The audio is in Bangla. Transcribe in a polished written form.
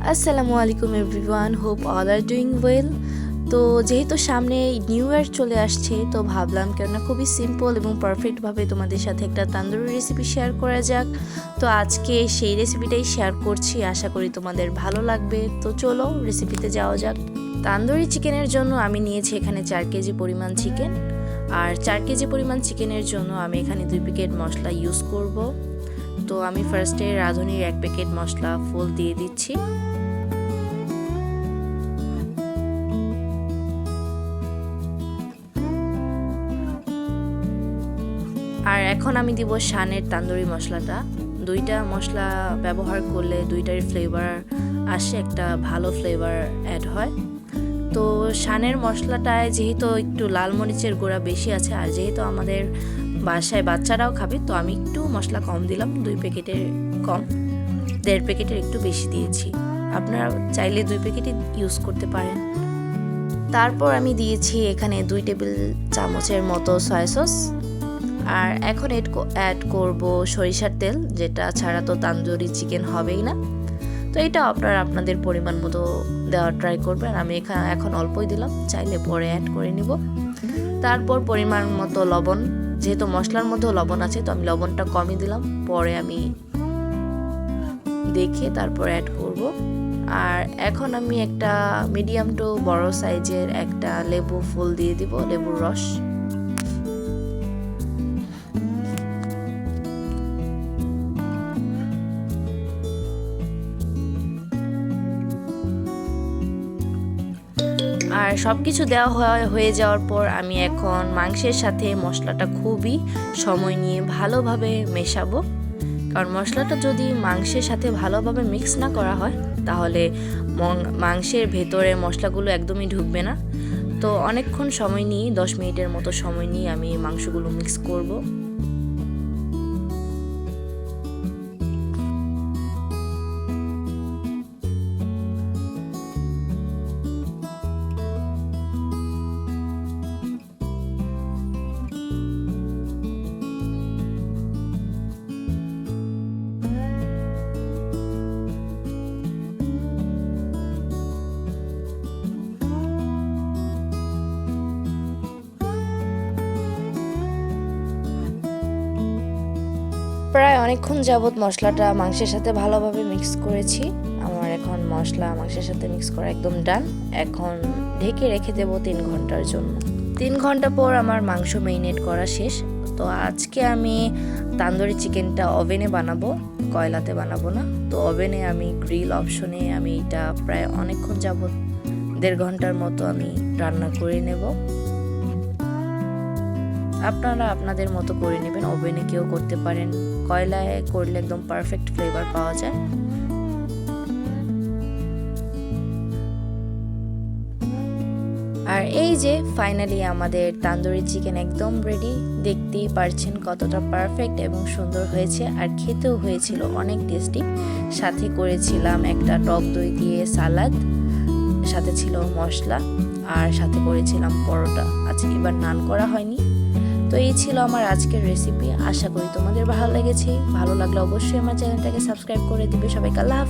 আসসালামু আলাইকুম everyone, hope all are doing well. তো যেহেতু সামনে নিউ ইয়ার চলে আসছে, তো ভাবলাম কেননা খুবই সিম্পল এবং পারফেক্টভাবে তোমাদের সাথে একটা তান্দুরি রেসিপি শেয়ার করা যাক। তো আজকে সেই রেসিপিটাই শেয়ার করছি, আশা করি তোমাদের ভালো লাগবে। তো চলো রেসিপিতে যাওয়া যাক। তান্দুরি চিকেনের জন্য আমি নিয়েছি এখানে 4 কেজি পরিমাণ চিকেন। আর 4 কেজি পরিমাণ চিকেনের জন্য আমি এখানে 2 প্যাকেট মশলা ইউজ করব। তো আমি ফার্স্টে রাঁধুনির 1 প্যাকেট মশলা ফুল দিয়ে দিচ্ছি। আর এখন আমি দিব শানের তান্দুরি মশলাটা। দুইটা মশলা ব্যবহার করলে দুইটারই ফ্লেভার আসে, একটা ভালো ফ্লেভার অ্যাড হয়। তো শানের মশলাটায় যেহেতু একটু লাল মরিচের গুঁড়া বেশি আছে, আর যেহেতু আমাদের বাসায় বাচ্চারাও খাবে, তো আমি একটু মশলা কম দিলাম, 2 প্যাকেটের কম, 1.5 প্যাকেটের একটু বেশি দিয়েছি। আপনারা চাইলে 2 প্যাকেটই ইউজ করতে পারেন। তারপর আমি দিয়েছি এখানে 2 টেবিল চামচের মতো সয়া সস। আর এখন অ্যাড করব সরিষার তেল, যেটা ছাড়া তো তান্দুরি চিকেন হবেই না। তো এটা আপনারা আপনাদের পরিমাণ মতো দেওয়ার ট্রাই করবেন। আমি এখন অল্পই দিলাম, চাইলে পরে অ্যাড করে নিব। তারপর পরিমাণ মতো লবণ, যেহেতু মশলার মধ্যেও লবণ আছে, তো আমি লবণটা কমই দিলাম, পরে আমি দেখে তারপর অ্যাড করব। আর এখন আমি একটা মিডিয়াম টু বড় সাইজের একটা লেবু ফুল দিয়ে দিব, লেবুর রস। আর সব কিছু দেওয়া হয়ে যাওয়ার পর আমি এখন মাংসের সাথে মশলাটা খুবই সময় নিয়ে ভালোভাবে মেশাবো। কারণ মশলাটা যদি মাংসের সাথে ভালোভাবে মিক্স না করা হয়, তাহলে মাংসের ভেতরে মশলাগুলো একদমই ঢুকবে না। তো অনেকক্ষণ সময় নিয়ে 10 মিনিটের মতো সময় নিয়ে আমি মাংসগুলো মিক্স করব। প্রায় অনেকক্ষণ যাবত মশলাটা মাংসের সাথে ভালোভাবে মিক্স করেছি। আমার এখন মশলা মাংসের সাথে মিক্স করা একদম ডান। এখন ঢেকে রেখে দেবো 3 ঘন্টার জন্য। 3 ঘন্টা পর আমার মাংস মেরিনেট করা শেষ। তো আজকে আমি তান্দুরি চিকেনটা ওভেনে বানাবো, কয়লাতে বানাবো না। তো ওভেনে আমি গ্রিল অপশনে আমি এটা প্রায় অনেকক্ষণ যাবত 1.5 ঘন্টার মতো আমি রান্না করে নেব। আপনারা আপনাদের মতো করে নেবেন, ওভেনে কেউ করতে পারেন, কয়লায় করলে একদম পারফেক্ট ফ্লেভার পাওয়া যায়। আর এই যে ফাইনালি আমাদের তান্দুরি চিকেন একদম রেডি। দেখতেই পারছেন কতটা পারফেক্ট এবং সুন্দর হয়েছে, আর খেতেও হয়েছিল অনেক টেস্টি। সাথে করেছিলাম একটা টক দই দিয়ে সালাদ, সাথে ছিল মশলা, আর সাথে করেছিলাম পরোটা। আজকে এবার নান করা হয়নি। তো এই ছিল আমার আজকের রেসিপি। আশা করি তোমাদের ভালো লেগেছে। ভালো লাগলে অবশ্যই আমার চ্যানেলটাকে সাবস্ক্রাইব করে দিবে। সবাইকে আল্লাহ হাফেজ।